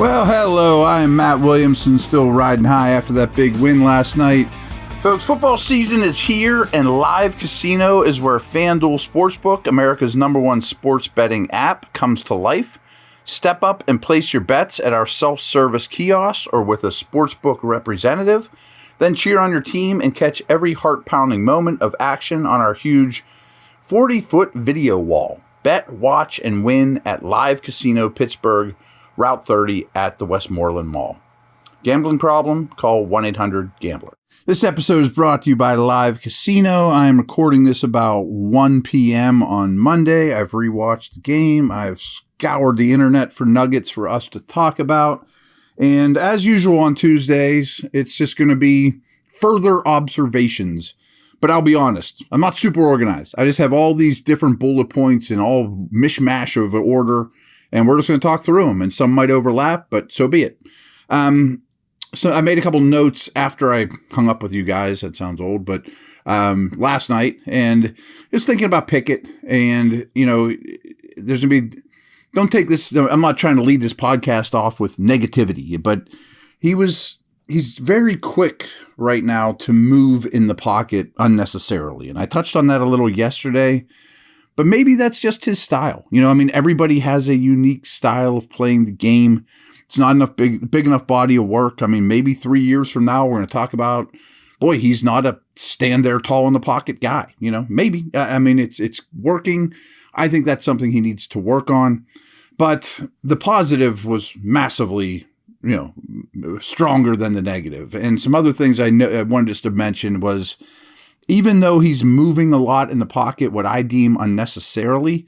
Well, hello, I'm Matt Williamson, still riding high after that big win last night. Folks, football season is here, and Live Casino is where FanDuel Sportsbook, America's #1 sports betting app, comes to life. Step up and place your bets at our self-service kiosk or with a sportsbook representative. Then cheer on your team and catch every heart-pounding moment of action on our huge 40-foot video wall. Bet, watch, and win at Live Casino Pittsburgh, Route 30 at the Westmoreland Mall. Gambling problem? Call 1-800-GAMBLER. This episode is brought to you by Live Casino. I am recording this about 1 p.m. on Monday. I've rewatched the game. I've scoured the internet for nuggets for us to talk about. And as usual on Tuesdays, it's just going to be further observations. But I'll be honest, I'm not super organized. I just have all these different bullet points and all mishmash of an order. And we're just going to talk through them, and some might overlap, but so be it. So I made a couple notes after I hung up with you guys. That sounds old, but last night, and just thinking about Pickett, and there's going to be. Don't take this. I'm not trying to lead this podcast off with negativity, but he's very quick right now to move in the pocket unnecessarily, and I touched on that a little yesterday. But maybe that's just his style. Everybody has a unique style of playing the game. It's not enough big enough body of work. Maybe 3 years from now, we're going to talk about, boy, he's not a stand there tall in the pocket guy. Maybe. It's working. I think that's something he needs to work on. But the positive was massively, stronger than the negative. And some other things I wanted just to mention was, even though he's moving a lot in the pocket, what I deem unnecessarily,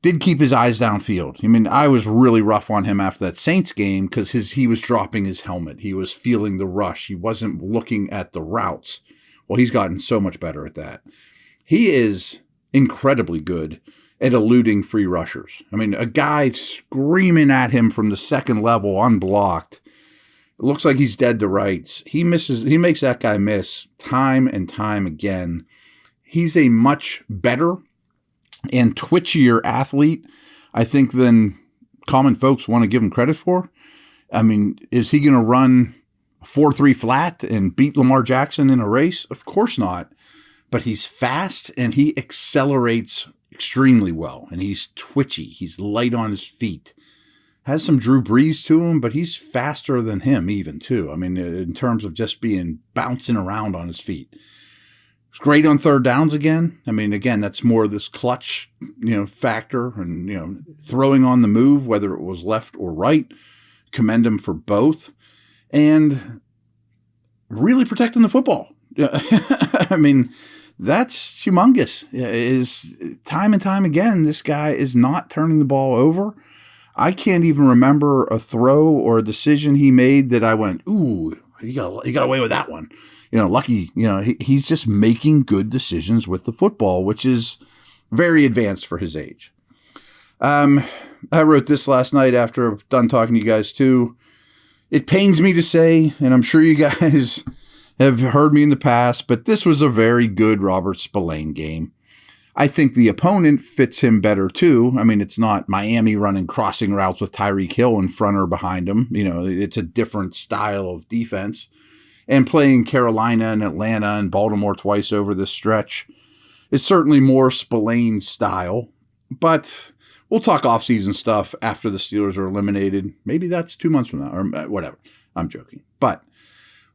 did keep his eyes downfield. I was really rough on him after that Saints game because he was dropping his helmet. He was feeling the rush. He wasn't looking at the routes. Well, he's gotten so much better at that. He is incredibly good at eluding free rushers. A guy screaming at him from the second level unblocked. It looks like he's dead to rights. He makes that guy miss time and time again. He's a much better and twitchier athlete, I think, than common folks want to give him credit for. Is he going to run 4.3 flat and beat Lamar Jackson in a race? Of course not. But he's fast and he accelerates extremely well. And he's twitchy. He's light on his feet. Has some Drew Brees to him, but he's faster than him even too. In terms of just bouncing around on his feet. He's great on third downs again. Again, that's more of this clutch, factor and, throwing on the move, whether it was left or right. Commend him for both. And really protecting the football. That's humongous. Is time and time again, this guy is not turning the ball over. I can't even remember a throw or a decision he made that I went, ooh, he got away with that one. Lucky, he's just making good decisions with the football, which is very advanced for his age. I wrote this last night after I'm done talking to you guys too. It pains me to say, and I'm sure you guys have heard me in the past, but this was a very good Robert Spillane game. I think the opponent fits him better too. It's not Miami running crossing routes with Tyreek Hill in front or behind him. It's a different style of defense. And playing Carolina and Atlanta and Baltimore twice over this stretch is certainly more Spillane's style. But we'll talk offseason stuff after the Steelers are eliminated. Maybe that's 2 months from now or whatever. I'm joking. But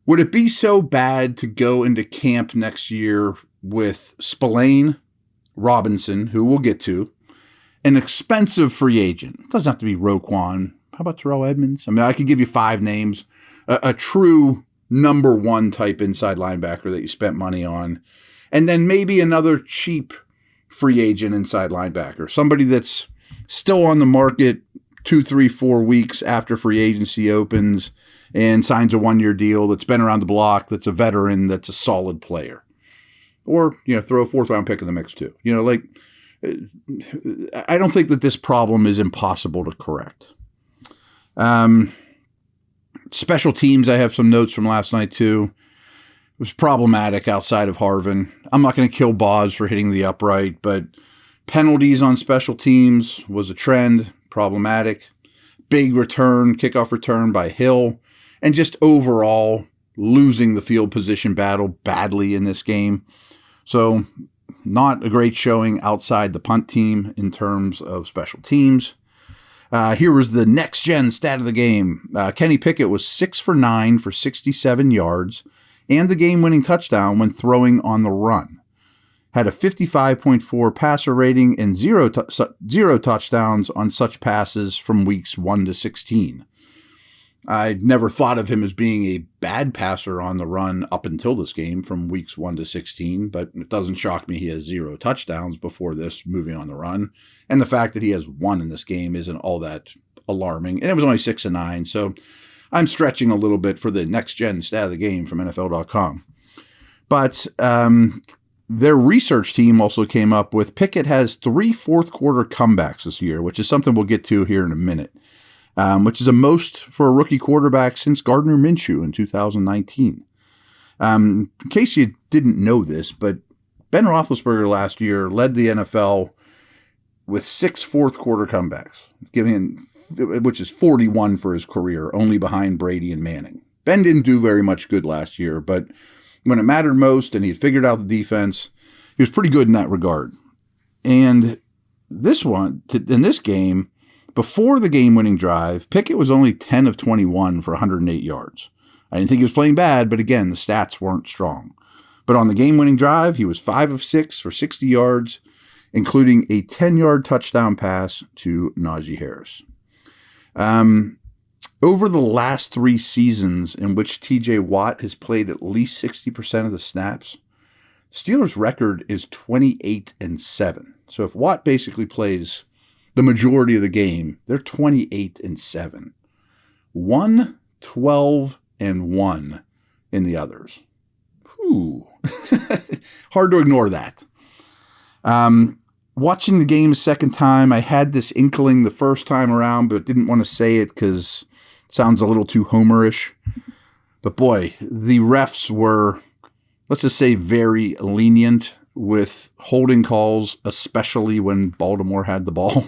would it be so bad to go into camp next year with Spillane, Robinson, who we'll get to, an expensive free agent? It doesn't have to be Roquan. How about Terrell Edmonds? I could give you 5 names. A true #1 type inside linebacker that you spent money on. And then maybe another cheap free agent inside linebacker. Somebody that's still on the market 2, 3, 4 weeks after free agency opens and signs a 1-year deal that's been around the block, that's a veteran, that's a solid player. Or, throw a 4th-round pick in the mix too. I don't think that this problem is impossible to correct. Special teams, I have some notes from last night too. It was problematic outside of Harvin. I'm not going to kill Boz for hitting the upright, but penalties on special teams was a trend, problematic. big return, kickoff return by Hill, and just overall losing the field position battle badly in this game. So not a great showing outside the punt team in terms of special teams. Here was the next-gen stat of the game. Kenny Pickett was 6 for 9 for 67 yards and the game-winning touchdown when throwing on the run. Had a 55.4 passer rating and zero touchdowns on such passes from weeks 1 to 16. I never thought of him as being a bad passer on the run up until this game from weeks 1 to 16, but it doesn't shock me he has 0 touchdowns before this moving on the run. And the fact that he has 1 in this game isn't all that alarming. And it was only 6 and 9, so I'm stretching a little bit for the next-gen stat of the game from NFL.com. But their research team also came up with Pickett has 3 fourth-quarter comebacks this year, which is something we'll get to here in a minute. Which is a most for a rookie quarterback since Gardner Minshew in 2019. In case you didn't know this, but Ben Roethlisberger last year led the NFL with 6 fourth-quarter comebacks, which is 41 for his career, only behind Brady and Manning. Ben didn't do very much good last year, but when it mattered most and he had figured out the defense, he was pretty good in that regard. And in this game, before the game-winning drive, Pickett was only 10 of 21 for 108 yards. I didn't think he was playing bad, but again, the stats weren't strong. But on the game-winning drive, he was 5 of 6 for 60 yards, including a 10-yard touchdown pass to Najee Harris. Over the last 3 seasons in which TJ Watt has played at least 60% of the snaps, Steelers' record is 28-7. So if Watt basically plays the majority of the game, they're 28-7. 1-12-1 in the others. Whew. Hard to ignore that. Watching the game a second time, I had this inkling the first time around, but didn't want to say it because it sounds a little too homerish. But boy, the refs were, let's just say, very lenient with holding calls, especially when Baltimore had the ball.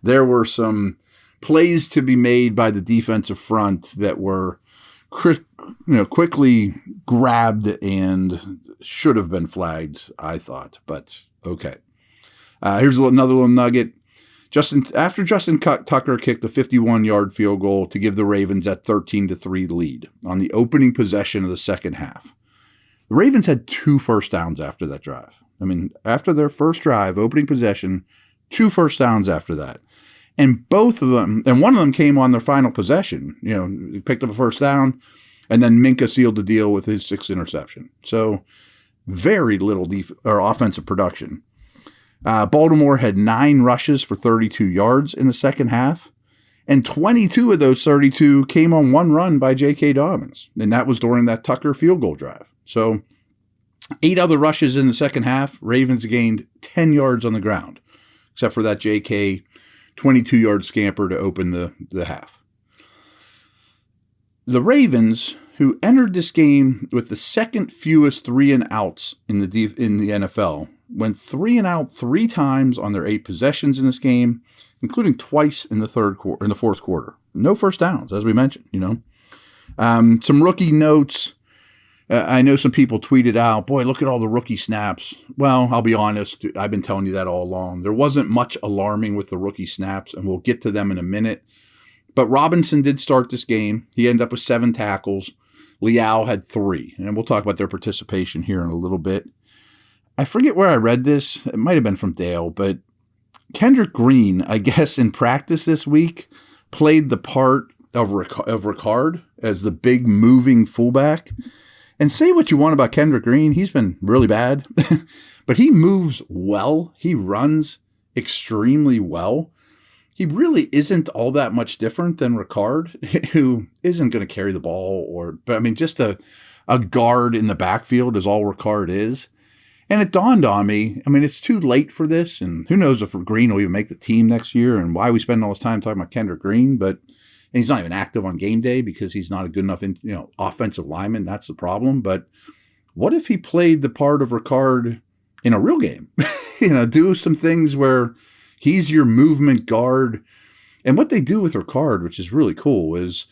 There were some plays to be made by the defensive front that were quickly grabbed and should have been flagged, I thought. But okay. Here's another little nugget. After Justin Tucker kicked a 51-yard field goal to give the Ravens that 13-3 lead on the opening possession of the second half, the Ravens had 2 first downs after that drive. I mean, after their first drive, opening possession, 2 first downs after that. And both of them, and one of them came on their final possession. He picked up a first down, and then Minka sealed the deal with his 6th interception. So very little offensive production. Baltimore had 9 rushes for 32 yards in the second half, and 22 of those 32 came on one run by J.K. Dobbins, and that was during that Tucker field goal drive. So 8 other rushes in the second half. Ravens gained 10 yards on the ground, except for that J.K. 22-yard scamper to open the half. The Ravens, who entered this game with the second fewest 3-and-outs in the NFL, went 3-and-out 3 times on their 8 possessions in this game, including twice in the fourth quarter. No first downs, as we mentioned. Some rookie notes. I know some people tweeted out, boy, look at all the rookie snaps. Well, I'll be honest, I've been telling you that all along. There wasn't much alarming with the rookie snaps, and we'll get to them in a minute. But Robinson did start this game. He ended up with 7 tackles. Leal had 3, and we'll talk about their participation here in a little bit. I forget where I read this. It might have been from Dale, but Kendrick Green, I guess in practice this week, played the part of Ricard as the big moving fullback. And say what you want about Kendrick Green, he's been really bad, but he moves well. He runs extremely well. He really isn't all that much different than Ricard, who isn't going to carry the ball but I mean, just a guard in the backfield is all Ricard is. And it dawned on me, I mean, it's too late for this, and who knows if Green will even make the team next year and why we spend all this time talking about Kendrick Green, but and he's not even active on game day because he's not a good enough offensive lineman. That's the problem. But what if he played the part of Ricard in a real game? Do some things where he's your movement guard And what they do with Ricard, which is really cool, is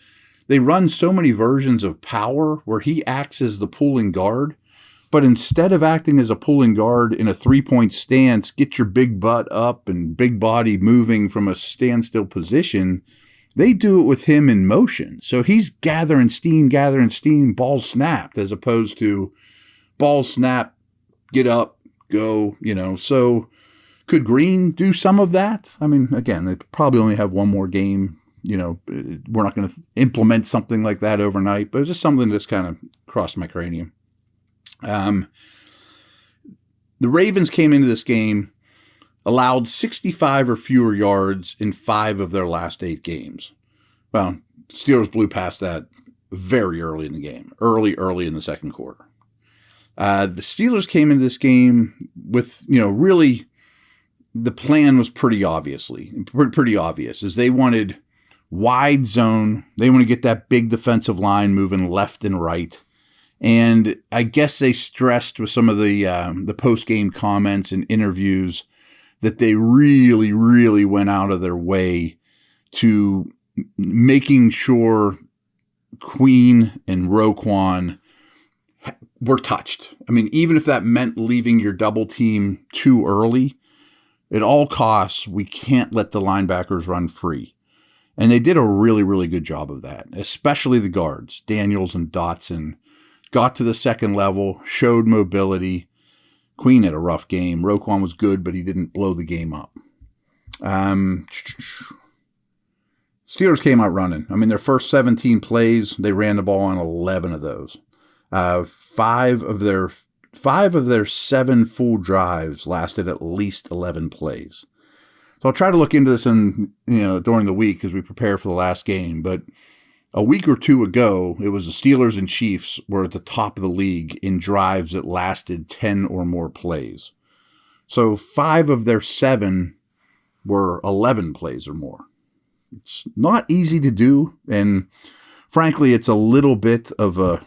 they run so many versions of power where he acts as the pulling guard. But instead of acting as a pulling guard in a 3-point stance, get your big butt up and big body moving from a standstill position, they do it with him in motion. So he's gathering steam, ball snapped, as opposed to ball snap, get up, go, So could Green do some of that? I mean, again, they probably only have one more game. We're not going to implement something like that overnight, but it's just something that's kind of crossed my cranium. The Ravens came into this game, allowed 65 or fewer yards in 5 of their last 8 games. Well, Steelers blew past that very early in the game, early in the second quarter. The Steelers came into this game with, really the plan was pretty obvious, is they wanted wide zone. They want to get that big defensive line moving left and right. And I guess they stressed with some of the post-game comments and interviews that they really, really went out of their way to making sure Queen and Roquan were touched. I mean, even if that meant leaving your double team too early, at all costs, we can't let the linebackers run free. And they did a really, really good job of that, especially the guards, Daniels and Dotson. Got to the second level, showed mobility. Queen had a rough game. Roquan was good, but he didn't blow the game up. Steelers came out running. I mean, their first 17 plays, they ran the ball on 11 of those. 5 of their 7 full drives lasted at least 11 plays. So I'll try to look into this during the week as we prepare for the last game. But a week or two ago, it was the Steelers and Chiefs were at the top of the league in drives that lasted 10 or more plays. So 5 of their 7 were 11 plays or more. It's not easy to do, and frankly, it's a little bit of a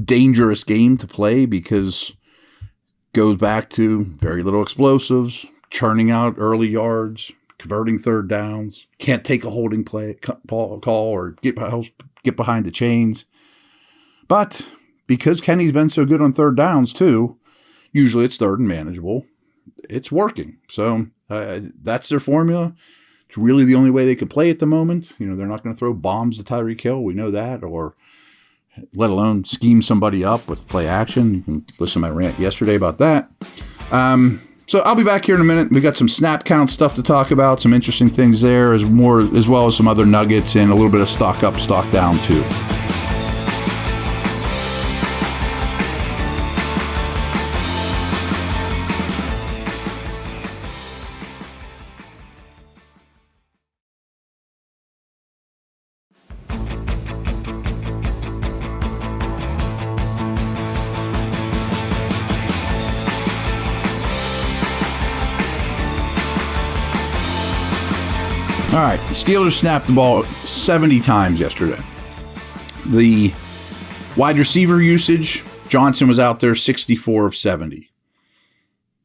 dangerous game to play because it goes back to very little explosives, churning out early yards, converting third downs, can't take a holding call or get behind the chains. But because Kenny's been so good on third downs too, usually it's third and manageable. It's working. So that's their formula. It's really the only way they could play at the moment. They're not going to throw bombs to Tyreek Hill. We know that, or let alone scheme somebody up with play action. You can listen to my rant yesterday about that. So I'll be back here in a minute. We got some snap count stuff to talk about, some interesting things there, as well as some other nuggets and a little bit of stock up, stock down too. All right, the Steelers snapped the ball 70 times yesterday. The wide receiver usage, Johnson was out there 64 of 70.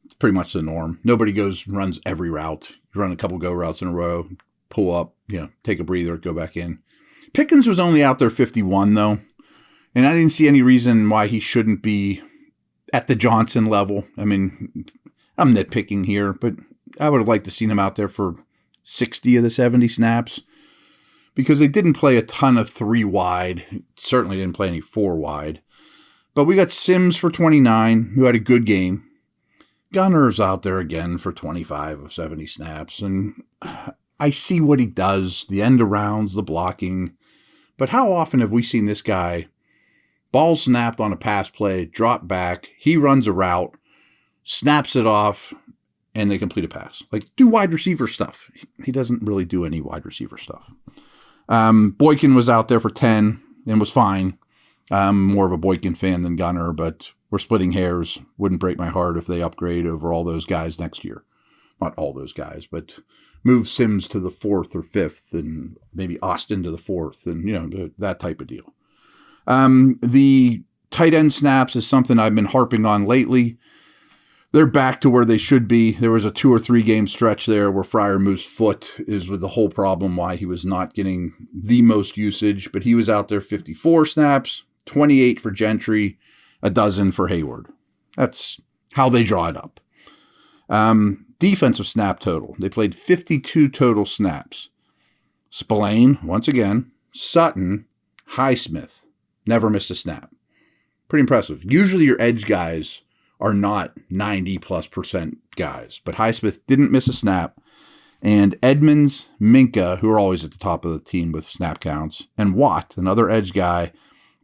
It's pretty much the norm. Nobody runs every route. You run a couple go routes in a row, pull up, take a breather, go back in. Pickens was only out there 51, though, and I didn't see any reason why he shouldn't be at the Johnson level. I mean, I'm nitpicking here, but I would have liked to seen him out there for 60 of the 70 snaps because they didn't play a ton of 3 wide. Certainly didn't play any 4 wide. But we got Sims for 29, who had a good game. Gunner's out there again for 25 of 70 snaps. And I see what he does, the end arounds, the blocking. But how often have we seen this guy, ball snapped on a pass play, drop back, he runs a route, snaps it off, and they complete a pass. Like, do wide receiver stuff. He doesn't really do any wide receiver stuff. Boykin was out there for 10 and was fine. I'm more of a Boykin fan than Gunner, but we're splitting hairs. Wouldn't break my heart if they upgrade over all those guys next year. Not all those guys, but move Sims to the 4th or 5th and maybe Austin to the 4th and, that type of deal. The tight end snaps is something I've been harping on lately. they're back to where they should be. There was a 2 or 3 game stretch there where Freiermuth's foot is with the whole problem why he was not getting the most usage, but he was out there 54 snaps, 28 for Gentry, a dozen for Hayward. That's how they draw it up. Defensive snap total. They played 52 total snaps. Spillane, once again, Sutton, Highsmith, never missed a snap. Pretty impressive. Usually your edge guys are not 90+% guys, but Highsmith didn't miss a snap. And Edmonds, Minka, who are always at the top of the team with snap counts, and Watt, another edge guy,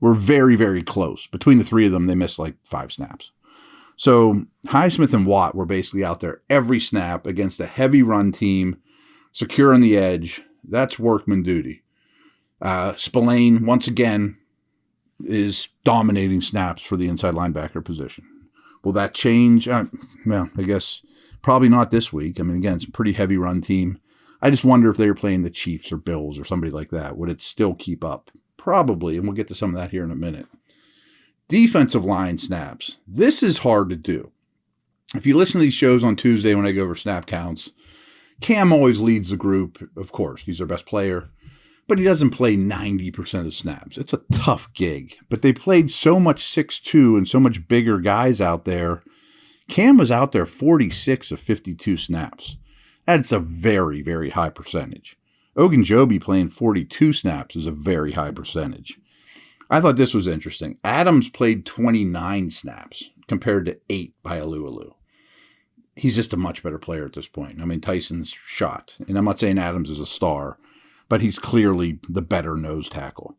were very, very close. Between the three of them, they missed like 5 snaps. So Highsmith and Watt were basically out there every snap against a heavy run team, secure on the edge. That's workman duty. Spillane, once again, is dominating snaps for the inside linebacker position. Will that change? Well, I guess probably not this week. I mean, again, it's a pretty heavy run team. I just wonder if they were playing the Chiefs or Bills or somebody like that. Would it still keep up? Probably, and we'll get to some of that here in a minute. Defensive line snaps. This is hard to do. If you listen to these shows on Tuesday when I go over snap counts, Cam always leads the group, of course. He's their best player, but he doesn't play 90% of the snaps. It's a tough gig, but they played so much 6'2" and so much bigger guys out there. Cam was out there 46 of 52 snaps. That's a very, very high percentage. Ogunjobi playing 42 snaps is a very high percentage. I thought this was interesting. Adams played 29 snaps compared to 8 by Alualu. He's just a much better player at this point. I mean, Tyson's shot, and I'm not saying Adams is a star, but he's clearly the better nose tackle.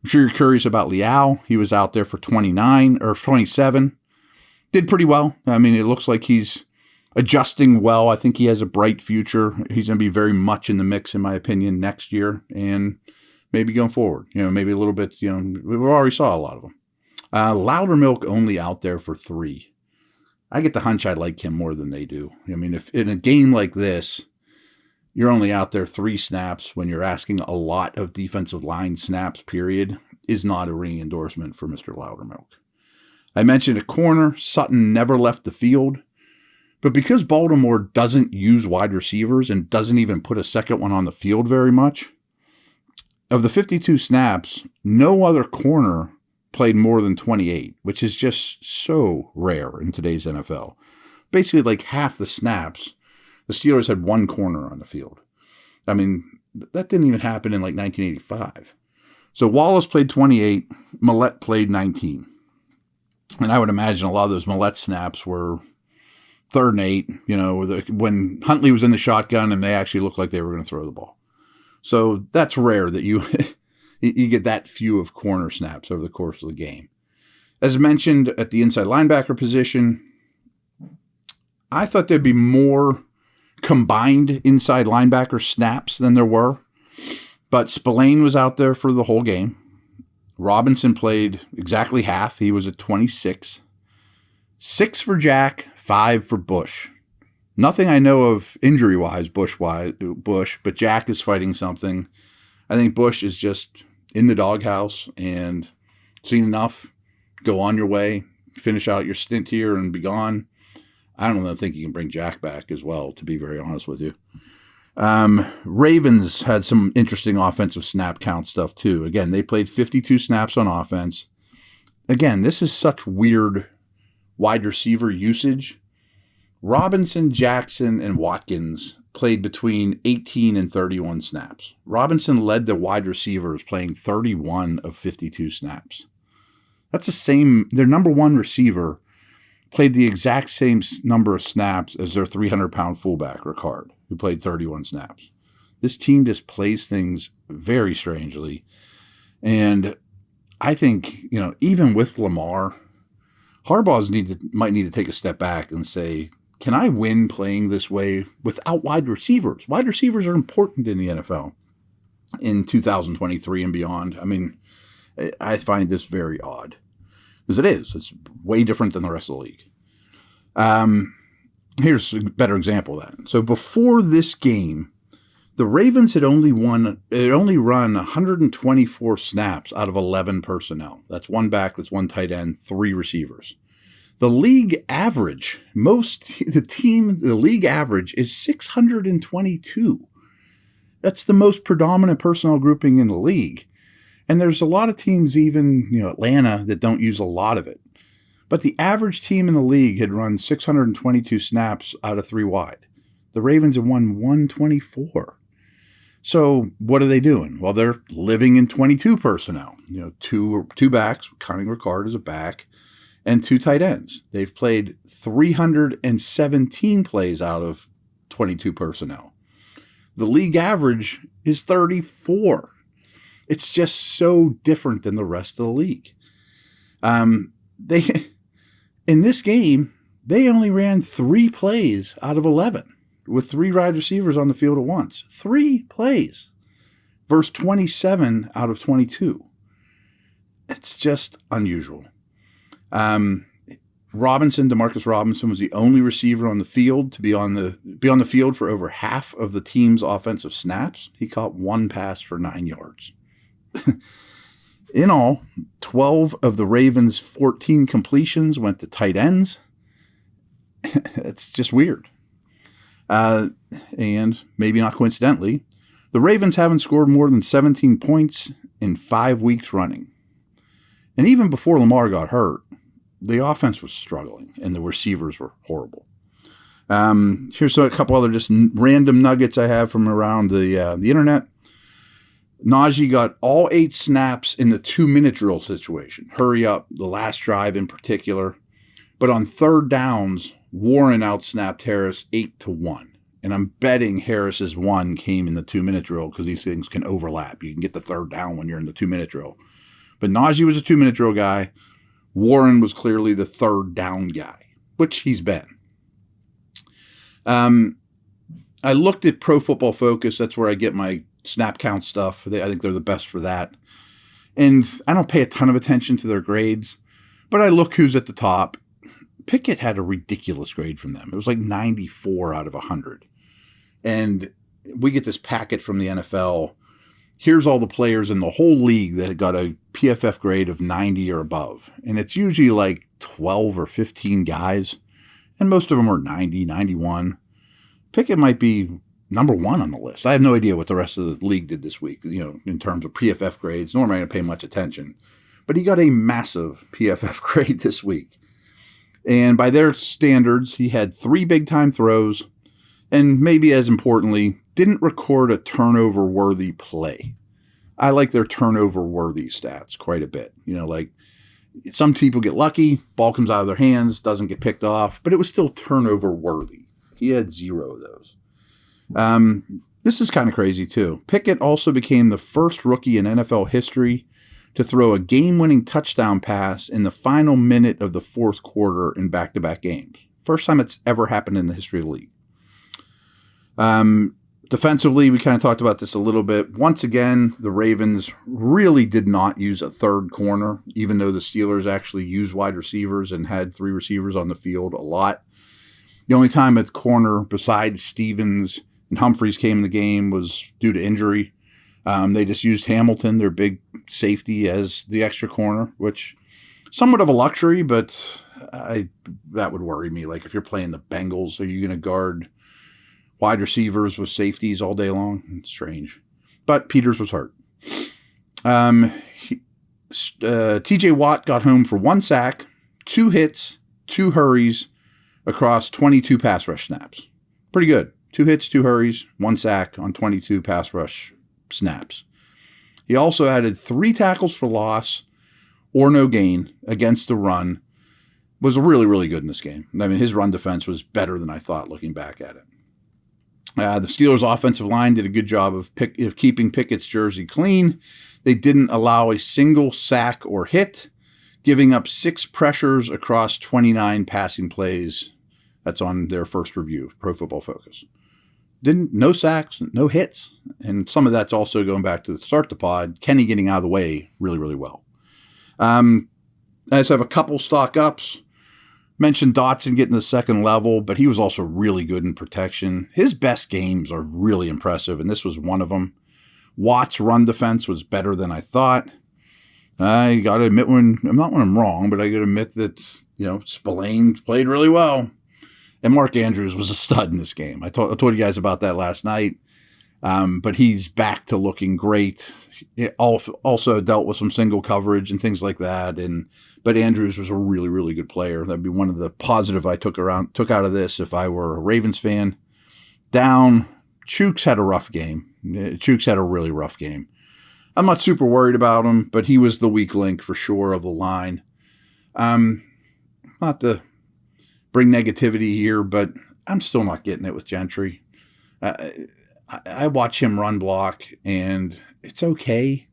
I'm sure you're curious about Leal. He was out there for 29 or 27. Did pretty well. I mean, it looks like he's adjusting well. I think he has a bright future. He's going to be very much in the mix, in my opinion, next year and maybe going forward. Maybe a little bit, we already saw a lot of them. Loudermilk only out there for 3. I get the hunch I like him more than they do. I mean, if in a game like this, you're only out there 3 snaps when you're asking a lot of defensive line snaps, period, is not a ringing endorsement for Mr. Loudermilk. I mentioned a corner. Sutton never left the field. But because Baltimore doesn't use wide receivers and doesn't even put a second one on the field very much, of the 52 snaps, no other corner played more than 28, which is just so rare in today's NFL. Basically, like half the snaps, the Steelers had 1 corner on the field. I mean, that didn't even happen in like 1985. So Wallace played 28, Millette played 19. And I would imagine a lot of those Millette snaps were 3rd and 8, when Huntley was in the shotgun and they actually looked like they were going to throw the ball. So that's rare that you you get that few of corner snaps over the course of the game. As mentioned, at the inside linebacker position, I thought there'd be more combined inside linebacker snaps than there were. But Spillane was out there for the whole game. Robinson played exactly half. He was at 26. 6 for Jack, 5 for Bush. Nothing I know of injury-wise, Bush, but Jack is fighting something. I think Bush is just in the doghouse and seen enough. Go on your way, finish out your stint here and be gone. I don't think you can bring Jack back as well, to be very honest with you. Ravens had some interesting offensive snap count stuff too. Again, they played 52 snaps on offense. Again, this is such weird wide receiver usage. Robinson, Jackson, and Watkins played between 18 and 31 snaps. Robinson led the wide receivers playing 31 of 52 snaps. That's the same. Their number 1 receiver played the exact same number of snaps as their 300-pound fullback, Ricard, who played 31 snaps. This team just plays things very strangely. And I think, even with Lamar, Harbaugh might need to take a step back and say, can I win playing this way without wide receivers? Wide receivers are important in the NFL in 2023 and beyond. I mean, I find this very odd. Because it is. It's way different than the rest of the league. Here's a better example of that. So before this game, the Ravens had only run 124 snaps out of 11 personnel. That's 1 back, that's 1 tight end, 3 receivers. The league average, the league average is 622. That's the most predominant personnel grouping in the league. And there's a lot of teams, even, Atlanta, that don't use a lot of it. But the average team in the league had run 622 snaps out of 3 wide. The Ravens had won 124. So what are they doing? Well, they're living in 22 personnel. Two backs, counting Ricard as a back, and 2 tight ends. They've played 317 plays out of 22 personnel. The league average is 34. It's just so different than the rest of the league. In this game, they only ran 3 plays out of 11 with 3 wide receivers on the field at once. 3 plays versus 27 out of 22. It's just unusual. Demarcus Robinson was the only receiver on the field to be on the field for over half of the team's offensive snaps. He caught 1 pass for 9 yards. In all, 12 of the Ravens' 14 completions went to tight ends. It's just weird. And maybe not coincidentally, the Ravens haven't scored more than 17 points in 5 weeks running. And even before Lamar got hurt, the offense was struggling and the receivers were horrible. Here's a couple other just random nuggets I have from around the internet. Najee got all 8 snaps in the 2-minute drill situation. Hurry up, the last drive in particular. But on 3rd downs, Warren outsnapped Harris 8-1. And I'm betting Harris's 1 came in the 2-minute drill because these things can overlap. You can get the 3rd down when you're in the 2-minute drill. But Najee was a 2-minute drill guy. Warren was clearly the 3rd down guy, which he's been. I looked at Pro Football Focus. That's where I get my snap count stuff. I think they're the best for that. And I don't pay a ton of attention to their grades, but I look who's at the top. Pickett had a ridiculous grade from them. It was like 94 out of 100. And we get this packet from the NFL. Here's all the players in the whole league that got a PFF grade of 90 or above. And it's usually like 12 or 15 guys. And most of them are 90, 91. Pickett might be number 1 on the list. I have no idea what the rest of the league did this week, in terms of PFF grades. Normally I don't pay much attention. But he got a massive PFF grade this week. And by their standards, he had 3 big-time throws. And maybe as importantly, didn't record a turnover-worthy play. I like their turnover-worthy stats quite a bit. Like some people get lucky, ball comes out of their hands, doesn't get picked off, but it was still turnover-worthy. He had 0 of those. This is kind of crazy too. Pickett also became the first rookie in NFL history to throw a game-winning touchdown pass in the final minute of the 4th quarter in back-to-back games. First time it's ever happened in the history of the league. Defensively, we kind of talked about this a little bit. Once again, the Ravens really did not use a 3rd corner, even though the Steelers actually used wide receivers and had 3 receivers on the field a lot. The only time a corner besides Stevens and Humphreys came in the game was due to injury. They just used Hamilton, their big safety, as the extra corner, which somewhat of a luxury, but that would worry me. Like if you're playing the Bengals, are you going to guard wide receivers with safeties all day long? It's strange. But Peters was hurt. TJ Watt got home for 1 sack, 2 hits, 2 hurries across 22 pass rush snaps. Pretty good. 2 hits, 2 hurries, 1 sack on 22 pass rush snaps. He also added 3 tackles for loss or no gain against the run. Was really, really good in this game. I mean, his run defense was better than I thought looking back at it. The Steelers' offensive line did a good job of keeping Pickett's jersey clean. They didn't allow a single sack or hit, giving up 6 pressures across 29 passing plays. That's on their first review, Pro Football Focus. No sacks, no hits. And some of that's also going back to the start of the pod, Kenny getting out of the way really, really well. I just have a couple stock ups. Mentioned Dotson getting the 2nd level, but he was also really good in protection. His best games are really impressive, and this was one of them. Watt's run defense was better than I thought. I got to admit when I'm wrong, but I got to admit that, Spillane played really well. And Mark Andrews was a stud in this game. I told you guys about that last night. But he's back to looking great. It also dealt with some single coverage and things like that. But Andrews was a really, really good player. That'd be one of the positive I took out of this if I were a Ravens fan. Down, Chooks had a rough game. Chooks had a really rough game. I'm not super worried about him, but he was the weak link for sure of the line. Not to bring negativity here, but I'm still not getting it with Gentry. I watch him run block, and it's okay,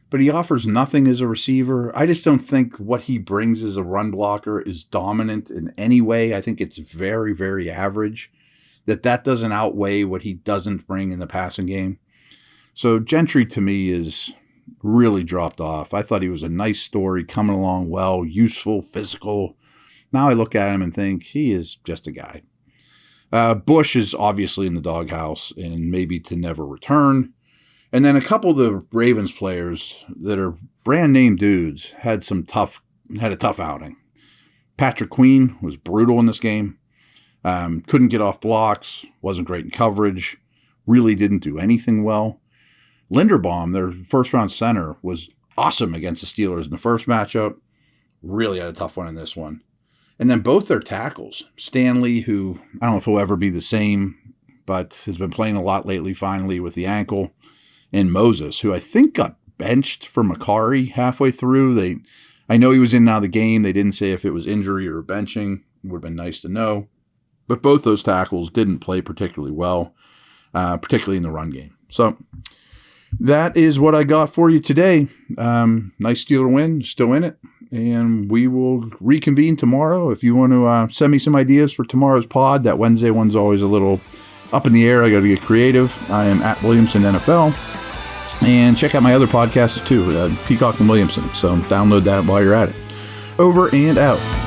but he offers nothing as a receiver. I just don't think what he brings as a run blocker is dominant in any way. I think it's very, very average. That doesn't outweigh what he doesn't bring in the passing game. So Gentry, to me, is really dropped off. I thought he was a nice story, coming along well, useful, physical. Now I look at him and think he is just a guy. Bush is obviously in the doghouse and maybe to never return. And then a couple of the Ravens players that are brand name dudes had a tough outing. Patrick Queen was brutal in this game. Couldn't get off blocks, wasn't great in coverage, really didn't do anything well. Linderbaum, their first-round center, was awesome against the Steelers in the first matchup. Really had a tough one in this one. And then both their tackles, Stanley, who I don't know if he'll ever be the same, but has been playing a lot lately finally with the ankle, and Moses, who I think got benched for Macari halfway through. I know he was in and out of the game. They didn't say if it was injury or benching. It would have been nice to know. But both those tackles didn't play particularly well, particularly in the run game. So that is what I got for you today. Nice Steeler win, still in it. And we will reconvene tomorrow. If you want to send me some ideas for tomorrow's pod, that Wednesday one's always a little up in the air. I got to get creative. I am at Williamson NFL. And check out my other podcasts too, Peacock and Williamson. So download that while you're at it. Over and out.